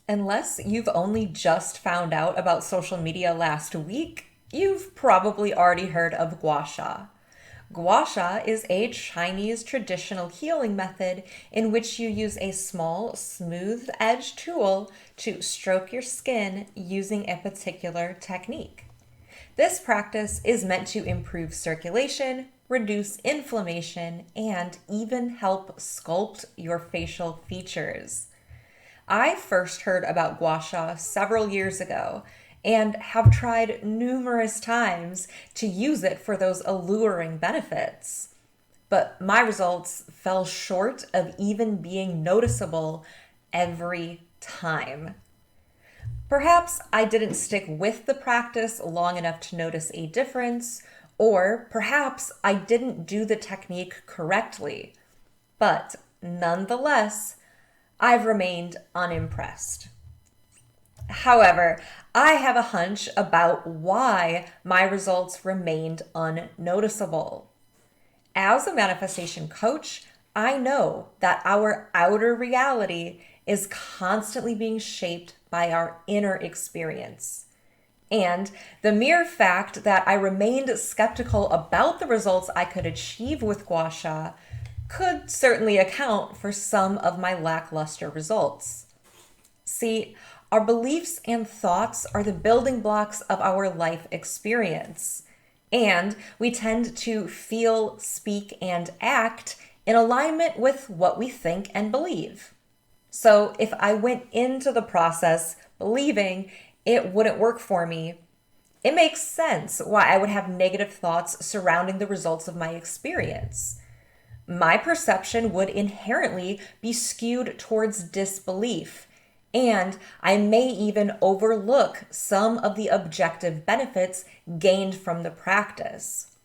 Unless you've only just found out about social media last week, you've probably already heard of gua sha. Gua sha is a Chinese traditional healing method in which you use a small, smooth-edged tool to stroke your skin using a particular technique. This practice is meant to improve circulation, reduce inflammation, and even help sculpt your facial features. I first heard about gua sha several years ago and have tried numerous times to use it for those alluring benefits. But my results fell short of even being noticeable every time. Perhaps I didn't stick with the practice long enough to notice a difference, or perhaps I didn't do the technique correctly. But nonetheless, I've remained unimpressed. However, I have a hunch about why my results remained unnoticeable. As a manifestation coach, I know that our outer reality is constantly being shaped by our inner experience. And the mere fact that I remained skeptical about the results I could achieve with gua sha could certainly account for some of my lackluster results. See, our beliefs and thoughts are the building blocks of our life experience, and we tend to feel, speak, and act in alignment with what we think and believe. So if I went into the process believing it wouldn't work for me, it makes sense why I would have negative thoughts surrounding the results of my experience. My perception would inherently be skewed towards disbelief, and I may even overlook some of the objective benefits gained from the practice.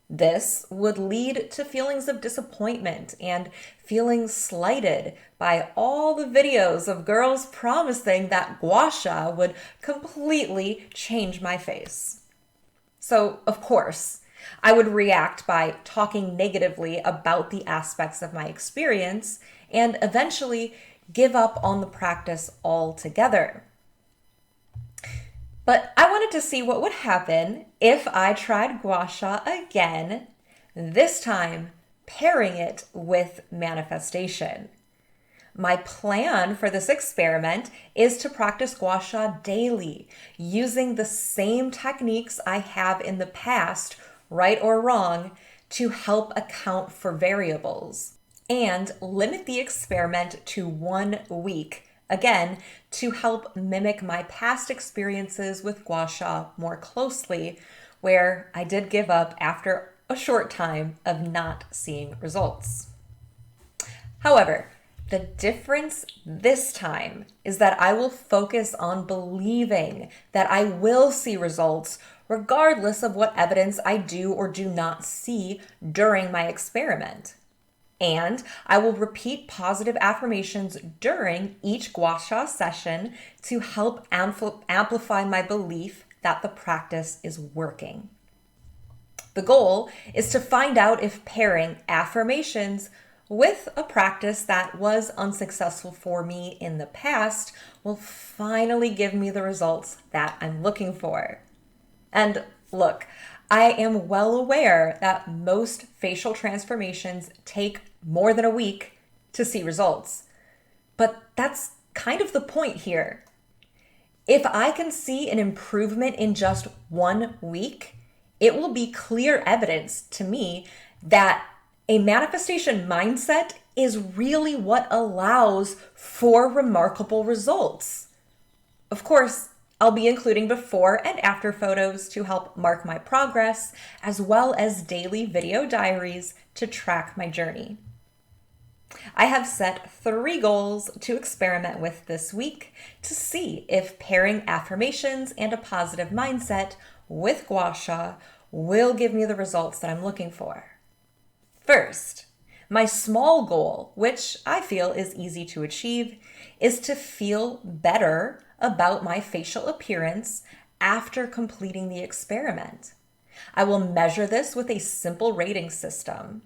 This would lead to feelings of disappointment and feeling slighted by all the videos of girls promising that gua sha would completely change my face. So, of course, I would react by talking negatively about the aspects of my experience and eventually give up on the practice altogether. But I wanted to see what would happen if I tried gua sha again, this time pairing it with manifestation. My plan for this experiment is to practice gua sha daily, using the same techniques I have in the past, right or wrong, to help account for variables, and limit the experiment to 1 week, again, to help mimic my past experiences with gua sha more closely, where I did give up after a short time of not seeing results. However, the difference this time is that I will focus on believing that I will see results regardless of what evidence I do or do not see during my experiment. And I will repeat positive affirmations during each gua sha session to help amplify my belief that the practice is working. The goal is to find out if pairing affirmations with a practice that was unsuccessful for me in the past will finally give me the results that I'm looking for. And look, I am well aware that most facial transformations take more than a week to see results. But that's kind of the point here. If I can see an improvement in just 1 week, it will be clear evidence to me that a manifestation mindset is really what allows for remarkable results. Of course, I'll be including before and after photos to help mark my progress, as well as daily video diaries to track my journey. I have set 3 goals to experiment with this week to see if pairing affirmations and a positive mindset with gua sha will give me the results that I'm looking for. First, my small goal, which I feel is easy to achieve, is to feel better about my facial appearance after completing the experiment. I will measure this with a simple rating system.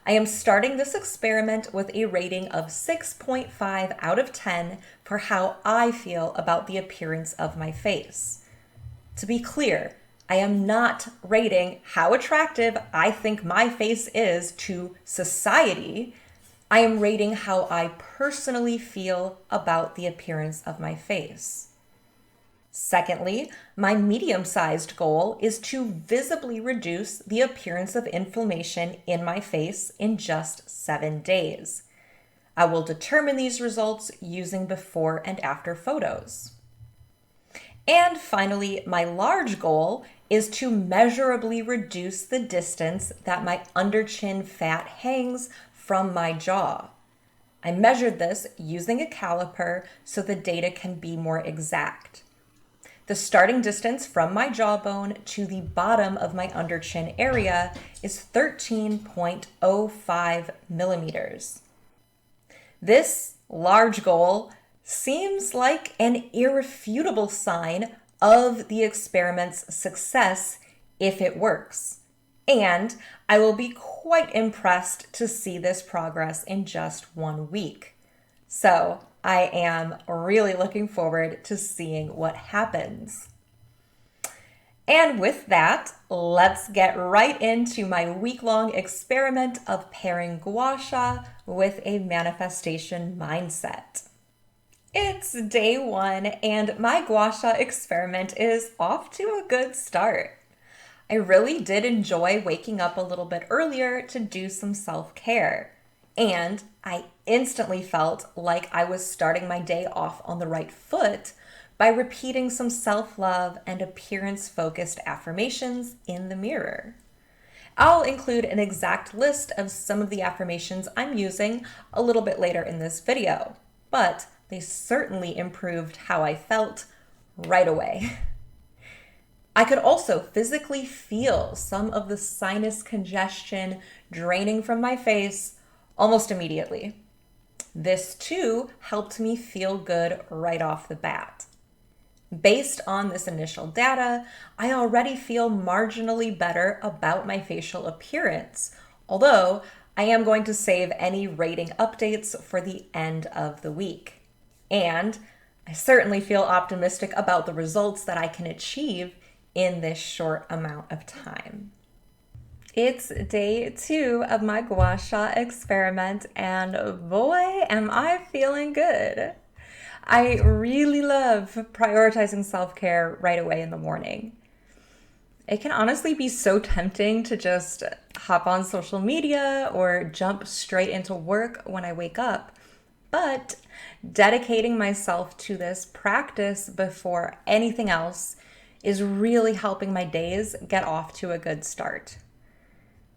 I am starting this experiment with a rating of 6.5 out of 10 for how I feel about the appearance of my face. To be clear, I am not rating how attractive I think my face is to society. I am rating how I personally feel about the appearance of my face. Secondly, my medium-sized goal is to visibly reduce the appearance of inflammation in my face in just 7 days. I will determine these results using before and after photos. And finally, my large goal is to measurably reduce the distance that my underchin fat hangs from my jaw. I measured this using a caliper so the data can be more exact. The starting distance from my jawbone to the bottom of my underchin area is 13.05 millimeters. This large goal seems like an irrefutable sign of the experiment's success if it works. And I will be quite impressed to see this progress in just 1 week. So I am really looking forward to seeing what happens. And with that, let's get right into my week-long experiment of pairing gua sha with a manifestation mindset. It's day 1 and my gua sha experiment is off to a good start. I really did enjoy waking up a little bit earlier to do some self-care. And I instantly felt like I was starting my day off on the right foot by repeating some self-love and appearance-focused affirmations in the mirror. I'll include an exact list of some of the affirmations I'm using a little bit later in this video, but they certainly improved how I felt right away. I could also physically feel some of the sinus congestion draining from my face almost immediately. This too helped me feel good right off the bat. Based on this initial data, I already feel marginally better about my facial appearance, although I am going to save any rating updates for the end of the week. And I certainly feel optimistic about the results that I can achieve in this short amount of time. It's day 2 of my gua sha experiment, and boy, am I feeling good. I really love prioritizing self-care right away in the morning. It can honestly be so tempting to just hop on social media or jump straight into work when I wake up, but dedicating myself to this practice before anything else is really helping my days get off to a good start.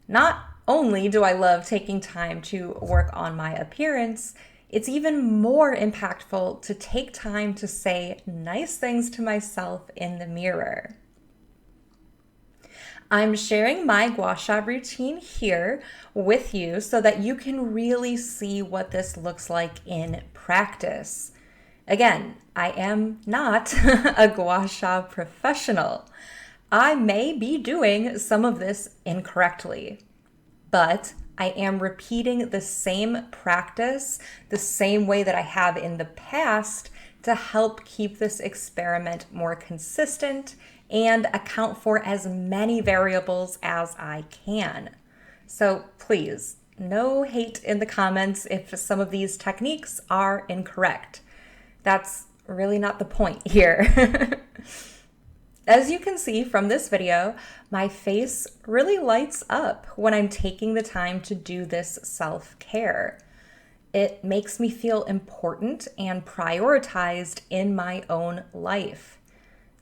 Not only do I love taking time to work on my appearance, it's even more impactful to take time to say nice things to myself in the mirror. I'm sharing my gua sha routine here with you so that you can really see what this looks like in practice. Again, I am not a gua sha professional. I may be doing some of this incorrectly, but I am repeating the same practice the same way that I have in the past to help keep this experiment more consistent and account for as many variables as I can. So please, no hate in the comments if some of these techniques are incorrect. That's really not the point here. As you can see from this video, my face really lights up when I'm taking the time to do this self-care. It makes me feel important and prioritized in my own life.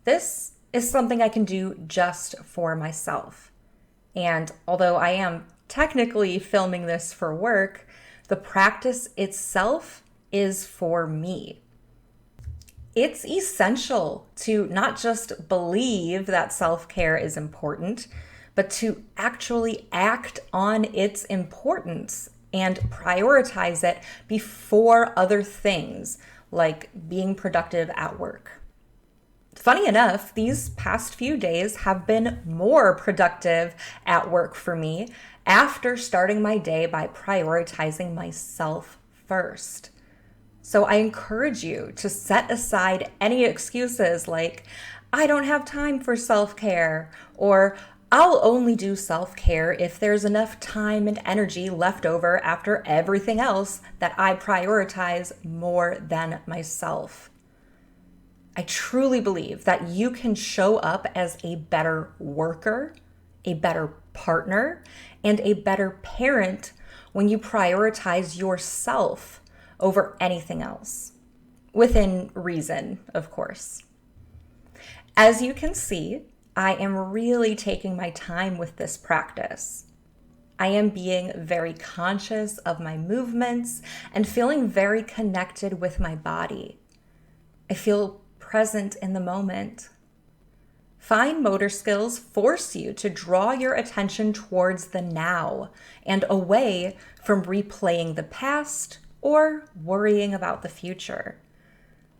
This is something I can do just for myself. And although I am technically filming this for work, the practice itself is for me. It's essential to not just believe that self-care is important, but to actually act on its importance and prioritize it before other things like being productive at work. Funny enough, these past few days have been more productive at work for me after starting my day by prioritizing myself first. So I encourage you to set aside any excuses like, I don't have time for self-care, or I'll only do self-care if there's enough time and energy left over after everything else that I prioritize more than myself. I truly believe that you can show up as a better worker, a better partner, and a better parent when you prioritize yourself over anything else. Within reason, of course. As you can see, I am really taking my time with this practice. I am being very conscious of my movements and feeling very connected with my body. I feel present in the moment. Fine motor skills force you to draw your attention towards the now and away from replaying the past or worrying about the future.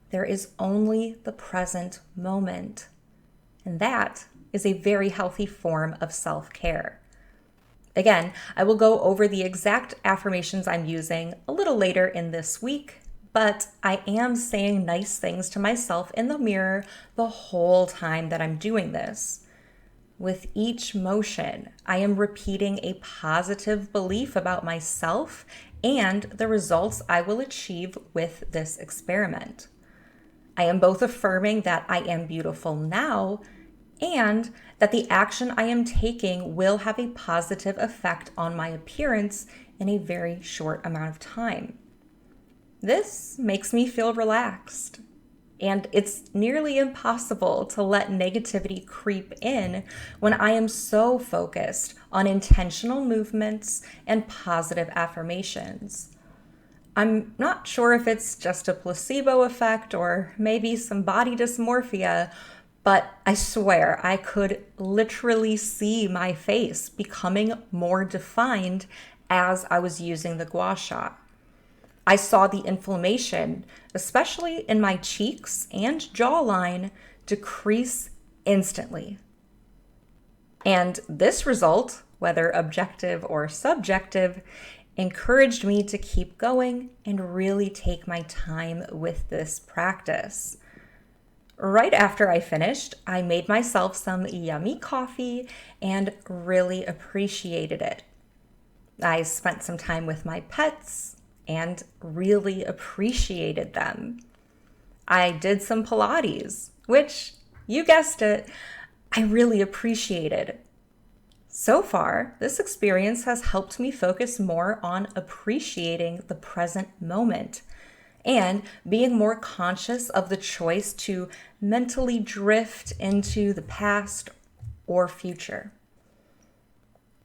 There is only the present moment, and that is a very healthy form of self-care. Again, I will go over the exact affirmations I'm using a little later in this week, but I am saying nice things to myself in the mirror the whole time that I'm doing this. With each motion, I am repeating a positive belief about myself and the results I will achieve with this experiment. I am both affirming that I am beautiful now and that the action I am taking will have a positive effect on my appearance in a very short amount of time. This makes me feel relaxed, and it's nearly impossible to let negativity creep in when I am so focused on intentional movements and positive affirmations. I'm not sure if it's just a placebo effect or maybe some body dysmorphia, but I swear I could literally see my face becoming more defined as I was using the gua sha. I saw the inflammation, especially in my cheeks and jawline, decrease instantly. And this result, whether objective or subjective, encouraged me to keep going and really take my time with this practice. Right after I finished, I made myself some yummy coffee and really appreciated it. I spent some time with my pets and really appreciated them. I did some Pilates, which, you guessed it, I really appreciated. So far, this experience has helped me focus more on appreciating the present moment and being more conscious of the choice to mentally drift into the past or future.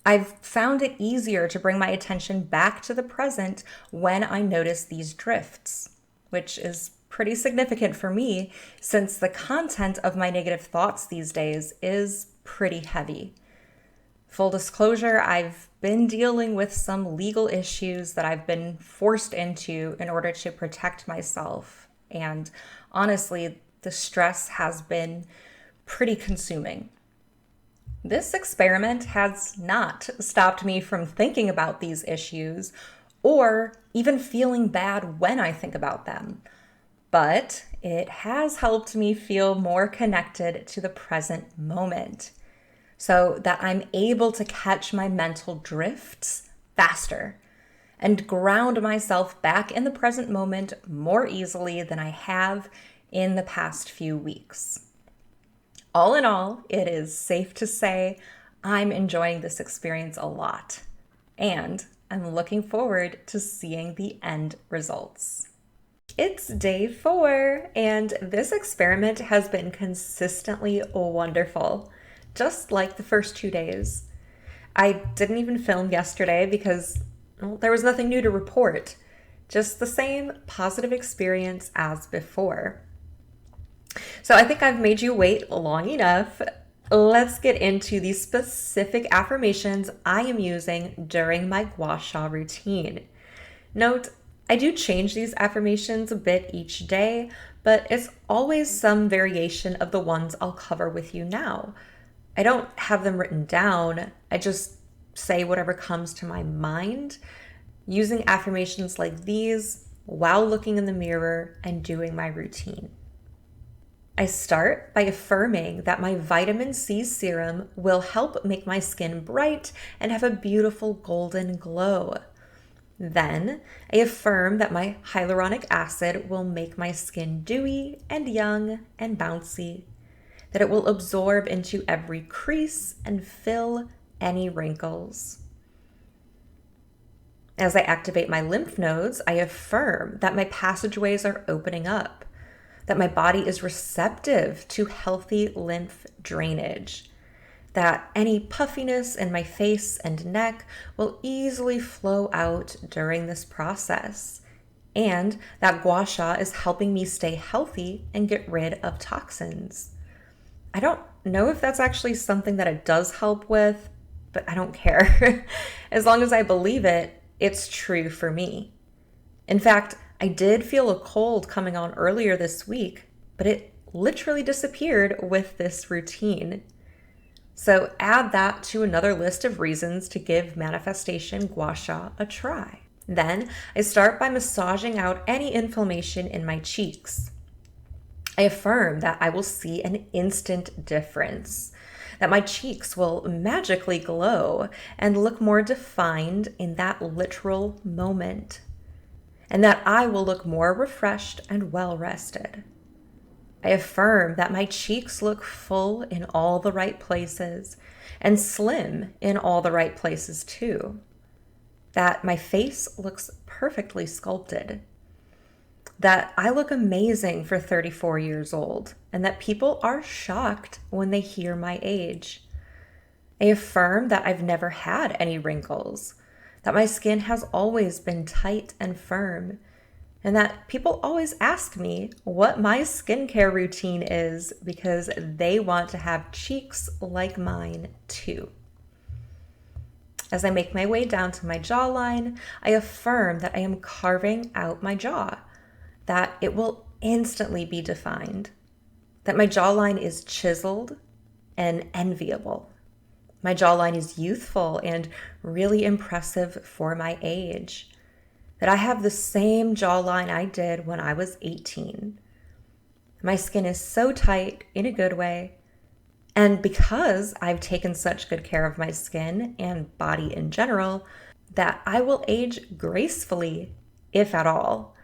I've found it easier to bring my attention back to the present when I notice these drifts, which is pretty significant for me since the content of my negative thoughts these days is pretty heavy. Full disclosure, I've been dealing with some legal issues that I've been forced into in order to protect myself. And honestly, the stress has been pretty consuming. This experiment has not stopped me from thinking about these issues or even feeling bad when I think about them, but it has helped me feel more connected to the present moment so that I'm able to catch my mental drifts faster and ground myself back in the present moment more easily than I have in the past few weeks. All in all, it is safe to say I'm enjoying this experience a lot, and I'm looking forward to seeing the end results. It's day 4, and this experiment has been consistently wonderful, just like the first 2 days. I didn't even film yesterday because there was nothing new to report, just the same positive experience as before. So I think I've made you wait long enough. Let's get into the specific affirmations I am using during my gua sha routine. Note, I do change these affirmations a bit each day, but it's always some variation of the ones I'll cover with you now. I don't have them written down, I just say whatever comes to my mind, using affirmations like these while looking in the mirror and doing my routine. I start by affirming that my vitamin C serum will help make my skin bright and have a beautiful golden glow. Then I affirm that my hyaluronic acid will make my skin dewy and young and bouncy, that it will absorb into every crease and fill any wrinkles. As I activate my lymph nodes, I affirm that my passageways are opening up, that my body is receptive to healthy lymph drainage, that any puffiness in my face and neck will easily flow out during this process, and that gua sha is helping me stay healthy and get rid of toxins. I don't know if that's actually something that it does help with, but I don't care. As long as I believe it, it's true for me. In fact, I did feel a cold coming on earlier this week, but it literally disappeared with this routine. So add that to another list of reasons to give manifestation gua sha a try. Then I start by massaging out any inflammation in my cheeks. I affirm that I will see an instant difference, that my cheeks will magically glow and look more defined in that literal moment, and that I will look more refreshed and well-rested. I affirm that my cheeks look full in all the right places and slim in all the right places too. That my face looks perfectly sculpted. That I look amazing for 34 years old and that people are shocked when they hear my age. I affirm that I've never had any wrinkles, that my skin has always been tight and firm, and that people always ask me what my skincare routine is because they want to have cheeks like mine too. As I make my way down to my jawline, I affirm that I am carving out my jaw, that it will instantly be defined, that my jawline is chiseled and enviable. My jawline is youthful and really impressive for my age, that I have the same jawline I did when I was 18. My skin is so tight in a good way, and because I've taken such good care of my skin and body in general, that I will age gracefully, if at all.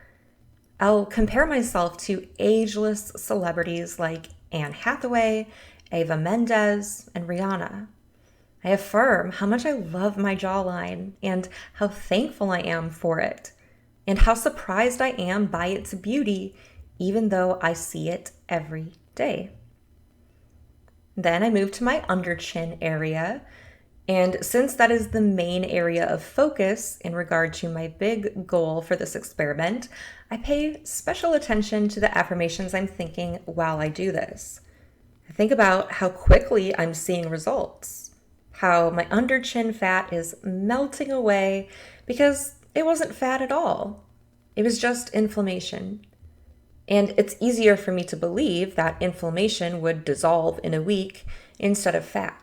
I'll compare myself to ageless celebrities like Anne Hathaway, Eva Mendes, and Rihanna. I affirm how much I love my jawline and how thankful I am for it, and how surprised I am by its beauty, even though I see it every day. Then I move to my underchin area, and since that is the main area of focus in regard to my big goal for this experiment, I pay special attention to the affirmations I'm thinking while I do this. I think about how quickly I'm seeing results, how my underchin fat is melting away because it wasn't fat at all. It was just inflammation. And it's easier for me to believe that inflammation would dissolve in a week instead of fat.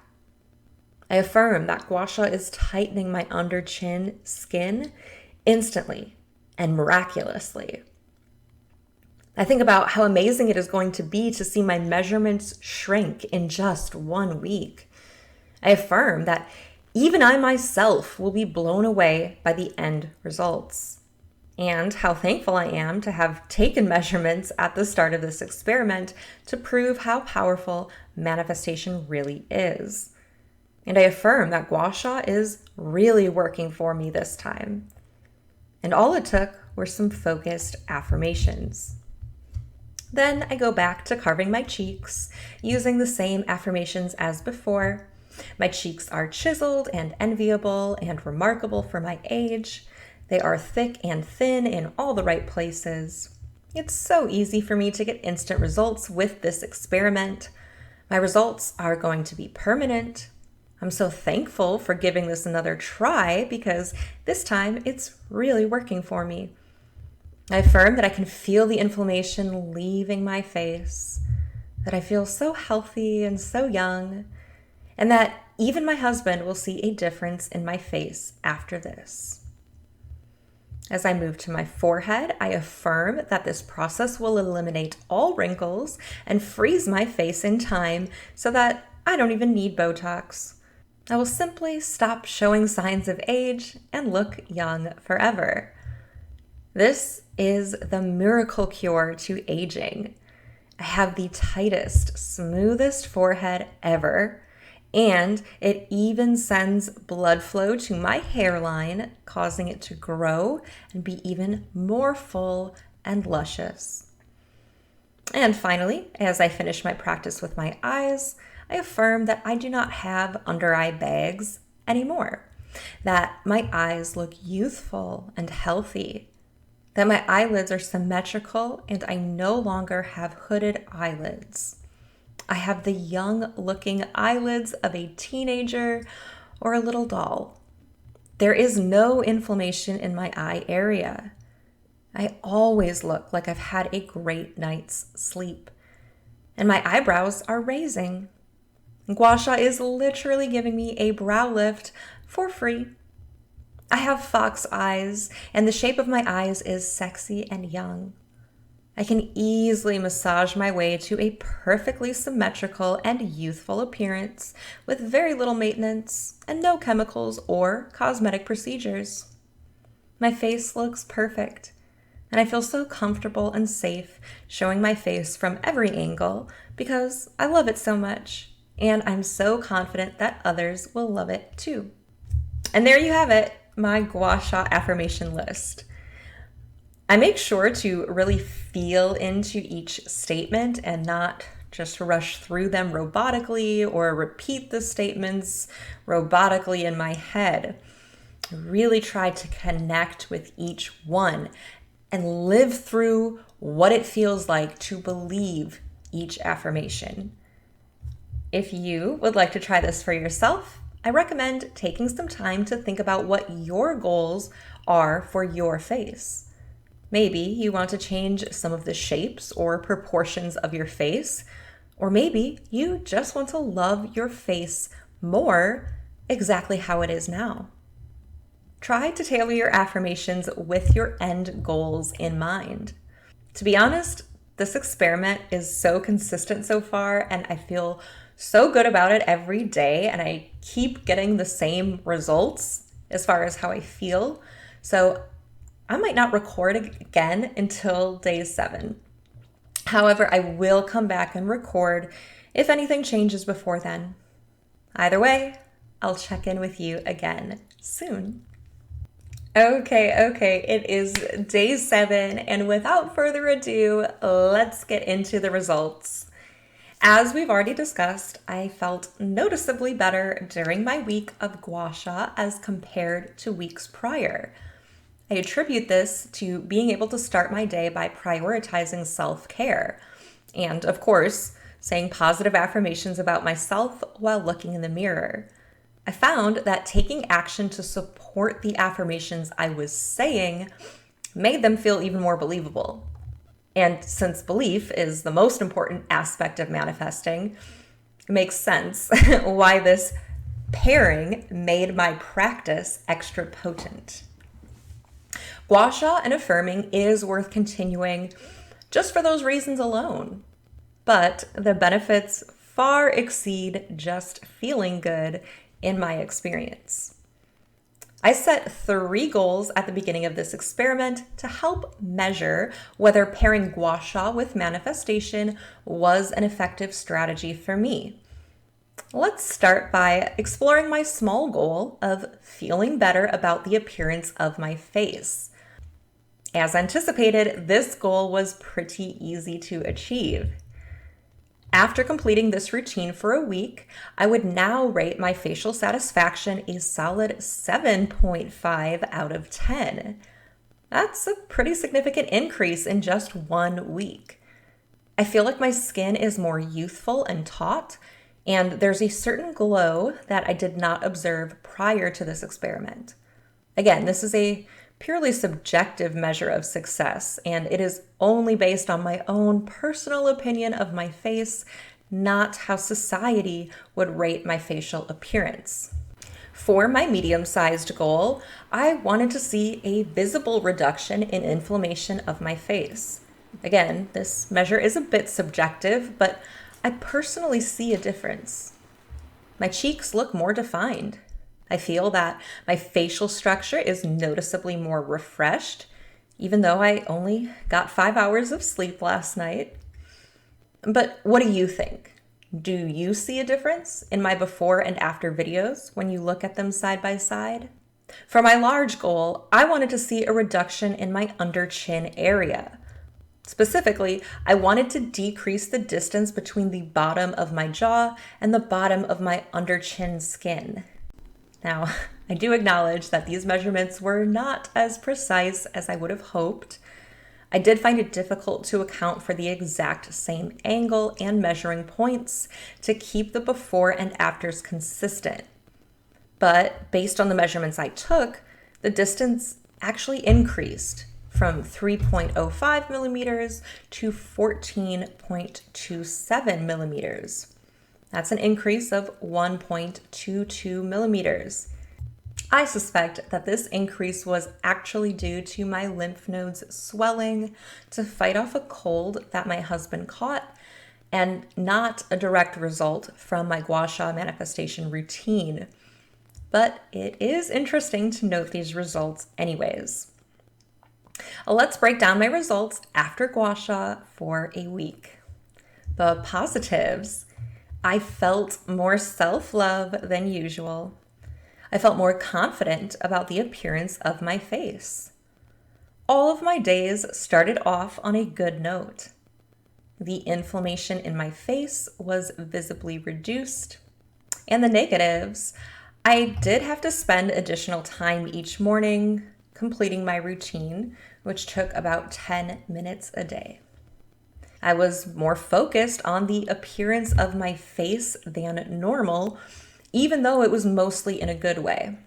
I affirm that gua sha is tightening my underchin skin instantly and miraculously. I think about how amazing it is going to be to see my measurements shrink in just 1 week. I affirm that even I myself will be blown away by the end results, and how thankful I am to have taken measurements at the start of this experiment to prove how powerful manifestation really is. And I affirm that gua sha is really working for me this time. And all it took were some focused affirmations. Then I go back to carving my cheeks, using the same affirmations as before. My cheeks are chiseled and enviable and remarkable for my age. They are thick and thin in all the right places. It's so easy for me to get instant results with this experiment. My results are going to be permanent. I'm so thankful for giving this another try because this time it's really working for me. I affirm that I can feel the inflammation leaving my face, that I feel so healthy and so young, and that even my husband will see a difference in my face after this. As I move to my forehead, I affirm that this process will eliminate all wrinkles and freeze my face in time so that I don't even need Botox. I will simply stop showing signs of age and look young forever. This is the miracle cure to aging. I have the tightest, smoothest forehead ever, and it even sends blood flow to my hairline, causing it to grow and be even more full and luscious. And finally, as I finish my practice with my eyes, I affirm that I do not have under eye bags anymore, that my eyes look youthful and healthy, that my eyelids are symmetrical and I no longer have hooded eyelids. I have the young-looking eyelids of a teenager or a little doll. There is no inflammation in my eye area. I always look like I've had a great night's sleep. And my eyebrows are raising. Gua Sha is literally giving me a brow lift for free. I have fox eyes, and the shape of my eyes is sexy and young. I can easily massage my way to a perfectly symmetrical and youthful appearance with very little maintenance and no chemicals or cosmetic procedures. My face looks perfect, and I feel so comfortable and safe showing my face from every angle because I love it so much, and I'm so confident that others will love it too. And there you have it, my Gua Sha affirmation list. I make sure to really feel into each statement and not just rush through them robotically or repeat the statements robotically in my head. I really try to connect with each one and live through what it feels like to believe each affirmation. If you would like to try this for yourself, I recommend taking some time to think about what your goals are for your face. Maybe you want to change some of the shapes or proportions of your face, or maybe you just want to love your face more exactly how it is now. Try to tailor your affirmations with your end goals in mind. To be honest, this experiment is so consistent so far, and I feel so good about it every day, and I keep getting the same results as far as how I feel. So I might not record again until day 7. However, I will come back and record if anything changes before then. Either way, I'll check in with you again soon. Okay, it is day 7, and without further ado, let's get into the results. As we've already discussed, I felt noticeably better during my week of Gua Sha as compared to weeks prior. I attribute this to being able to start my day by prioritizing self-care and, of course, saying positive affirmations about myself while looking in the mirror. I found that taking action to support the affirmations I was saying made them feel even more believable. And since belief is the most important aspect of manifesting, it makes sense why this pairing made my practice extra potent. Gua Sha and affirming is worth continuing just for those reasons alone. But the benefits far exceed just feeling good in my experience. I set 3 goals at the beginning of this experiment to help measure whether pairing Gua Sha with manifestation was an effective strategy for me. Let's start by exploring my small goal of feeling better about the appearance of my face. As anticipated, this goal was pretty easy to achieve. After completing this routine for a week, I would now rate my facial satisfaction a solid 7.5 out of 10. That's a pretty significant increase in just 1 week. I feel like my skin is more youthful and taut, and there's a certain glow that I did not observe prior to this experiment. Again, this is a purely subjective measure of success, and it is only based on my own personal opinion of my face, not how society would rate my facial appearance. For my medium-sized goal, I wanted to see a visible reduction in inflammation of my face. Again, this measure is a bit subjective, but I personally see a difference. My cheeks look more defined. I feel that my facial structure is noticeably more refreshed, even though I only got 5 hours of sleep last night. But what do you think? Do you see a difference in my before and after videos when you look at them side by side? For my large goal, I wanted to see a reduction in my under chin area. Specifically, I wanted to decrease the distance between the bottom of my jaw and the bottom of my under chin skin. Now, I do acknowledge that these measurements were not as precise as I would have hoped. I did find it difficult to account for the exact same angle and measuring points to keep the before and afters consistent. But based on the measurements I took, the distance actually increased from 3.05 millimeters to 14.27 millimeters. That's an increase of 1.22 millimeters. I suspect that this increase was actually due to my lymph nodes swelling to fight off a cold that my husband caught, and not a direct result from my gua sha manifestation routine. But it is interesting to note these results anyways. Let's break down my results after gua sha for a week. The positives: I felt more self-love than usual. I felt more confident about the appearance of my face. All of my days started off on a good note. The inflammation in my face was visibly reduced. And the negatives: I did have to spend additional time each morning completing my routine, which took about 10 minutes a day. I was more focused on the appearance of my face than normal, even though it was mostly in a good way.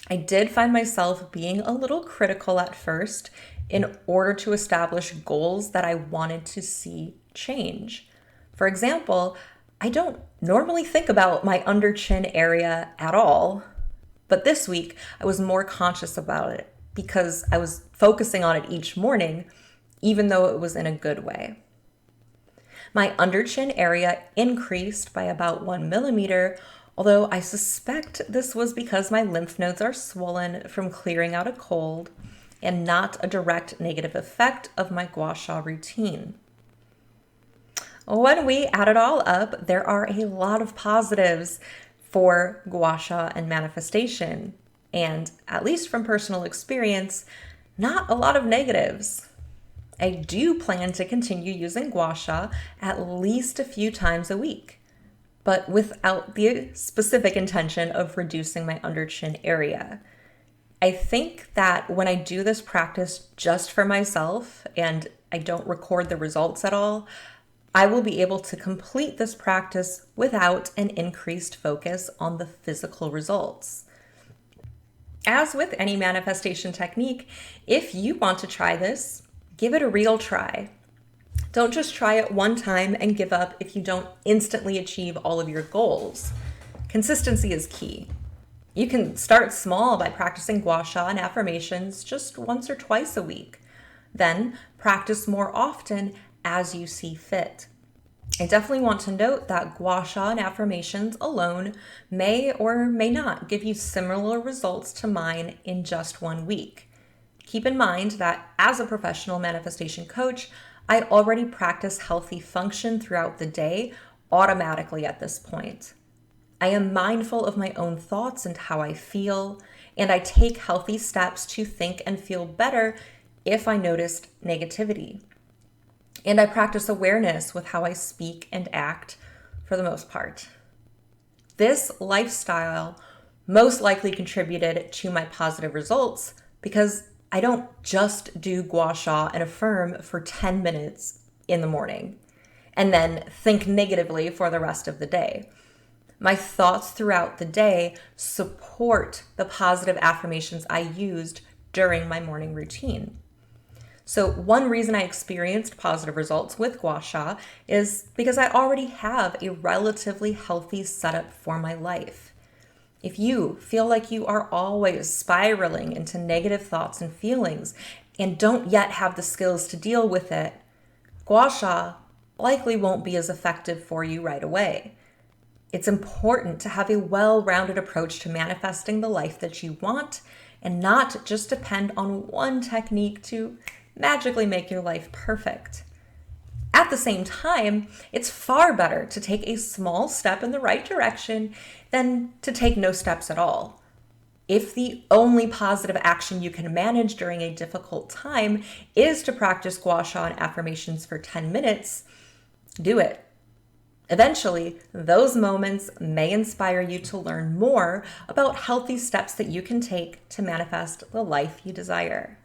I did find myself being a little critical at first in order to establish goals that I wanted to see change. For example, I don't normally think about my under chin area at all, but this week I was more conscious about it because I was focusing on it each morning, even though it was in a good way. My under chin area increased by about 1 millimeter, although I suspect this was because my lymph nodes are swollen from clearing out a cold and not a direct negative effect of my gua sha routine. When we add it all up, there are a lot of positives for gua sha and manifestation, and at least from personal experience, not a lot of negatives. I do plan to continue using gua sha at least a few times a week, but without the specific intention of reducing my under chin area. I think that when I do this practice just for myself and I don't record the results at all, I will be able to complete this practice without an increased focus on the physical results. As with any manifestation technique, if you want to try this, give it a real try. Don't just try it one time and give up if you don't instantly achieve all of your goals. Consistency is key. You can start small by practicing gua sha and affirmations just once or twice a week. Then practice more often as you see fit. I definitely want to note that gua sha and affirmations alone may or may not give you similar results to mine in just 1 week. Keep in mind that as a professional manifestation coach, I already practice healthy function throughout the day automatically at this point. I am mindful of my own thoughts and how I feel, and I take healthy steps to think and feel better if I noticed negativity. And I practice awareness with how I speak and act for the most part. This lifestyle most likely contributed to my positive results because I don't just do gua sha and affirm for 10 minutes in the morning and then think negatively for the rest of the day. My thoughts throughout the day support the positive affirmations I used during my morning routine. So one reason I experienced positive results with Gua Sha is because I already have a relatively healthy setup for my life. If you feel like you are always spiraling into negative thoughts and feelings and don't yet have the skills to deal with it, Gua Sha likely won't be as effective for you right away. It's important to have a well-rounded approach to manifesting the life that you want and not just depend on one technique to magically make your life perfect. At the same time, it's far better to take a small step in the right direction than to take no steps at all. If the only positive action you can manage during a difficult time is to practice Gua Sha and affirmations for 10 minutes, do it. Eventually, those moments may inspire you to learn more about healthy steps that you can take to manifest the life you desire.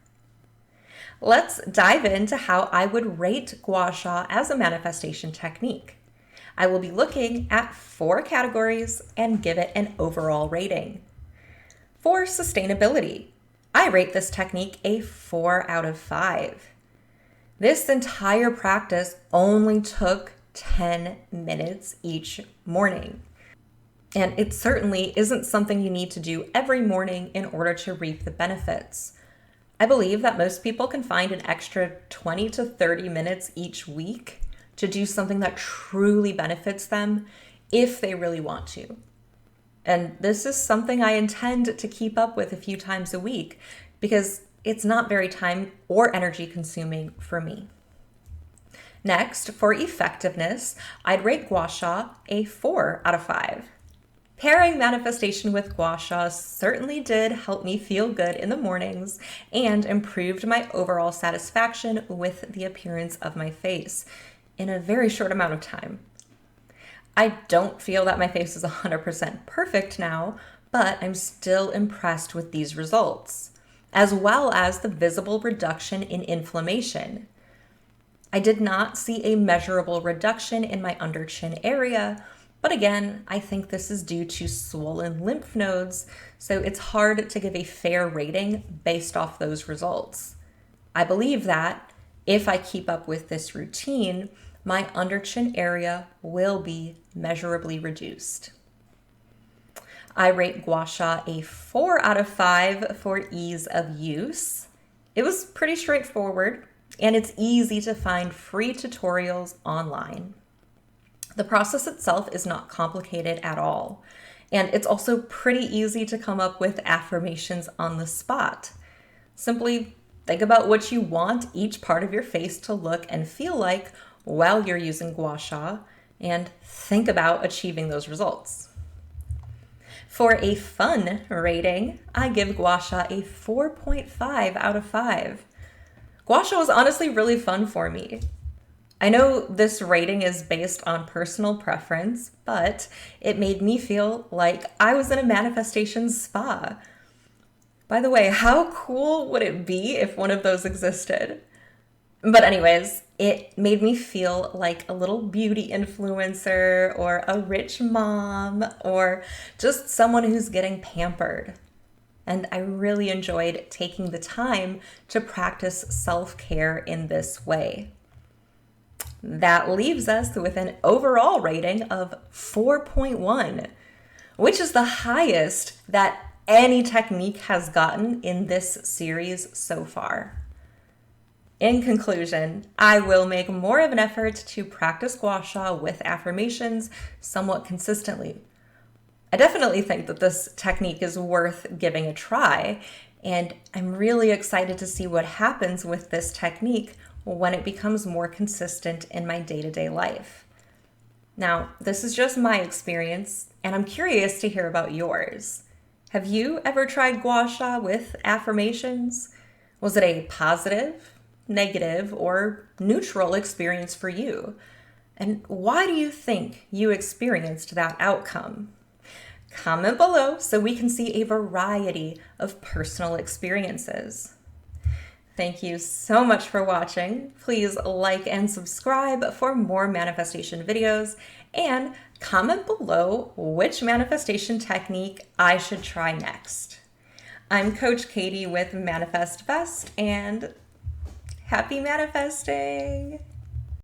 Let's dive into how I would rate Gua Sha as a manifestation technique. I will be looking at 4 categories and give it an overall rating. For sustainability, I rate this technique a 4 out of 5. This entire practice only took 10 minutes each morning. And it certainly isn't something you need to do every morning in order to reap the benefits. I believe that most people can find an extra 20 to 30 minutes each week to do something that truly benefits them if they really want to. And this is something I intend to keep up with a few times a week because it's not very time or energy consuming for me. Next, for effectiveness, I'd rate Gua Sha a 4 out of 5. Pairing manifestation with Gua Sha certainly did help me feel good in the mornings and improved my overall satisfaction with the appearance of my face in a very short amount of time. I don't feel that my face is 100% perfect now, but I'm still impressed with these results, as well as the visible reduction in inflammation. I did not see a measurable reduction in my under chin area, but again, I think this is due to swollen lymph nodes, so it's hard to give a fair rating based off those results. I believe that if I keep up with this routine, my under chin area will be measurably reduced. I rate Gua Sha a 4 out of 5 for ease of use. It was pretty straightforward, and it's easy to find free tutorials online. The process itself is not complicated at all, and it's also pretty easy to come up with affirmations on the spot. Simply think about what you want each part of your face to look and feel like while you're using Gua Sha, and think about achieving those results. For a fun rating, I give Gua Sha a 4.5 out of 5. Gua Sha was honestly really fun for me. I know this rating is based on personal preference, but it made me feel like I was in a manifestation spa. By the way, how cool would it be if one of those existed? But anyways, it made me feel like a little beauty influencer or a rich mom or just someone who's getting pampered. And I really enjoyed taking the time to practice self-care in this way. That leaves us with an overall rating of 4.1, which is the highest that any technique has gotten in this series so far. In conclusion, I will make more of an effort to practice Gua Sha with affirmations somewhat consistently. I definitely think that this technique is worth giving a try, and I'm really excited to see what happens with this technique when it becomes more consistent in my day-to-day life. Now, this is just my experience, and I'm curious to hear about yours. Have you ever tried Gua Sha with affirmations? Was it a positive, negative, or neutral experience for you? And why do you think you experienced that outcome? Comment below so we can see a variety of personal experiences. Thank you so much for watching. Please like and subscribe for more manifestation videos, and comment below which manifestation technique I should try next. I'm Coach Katie with Manifest Best, and happy manifesting!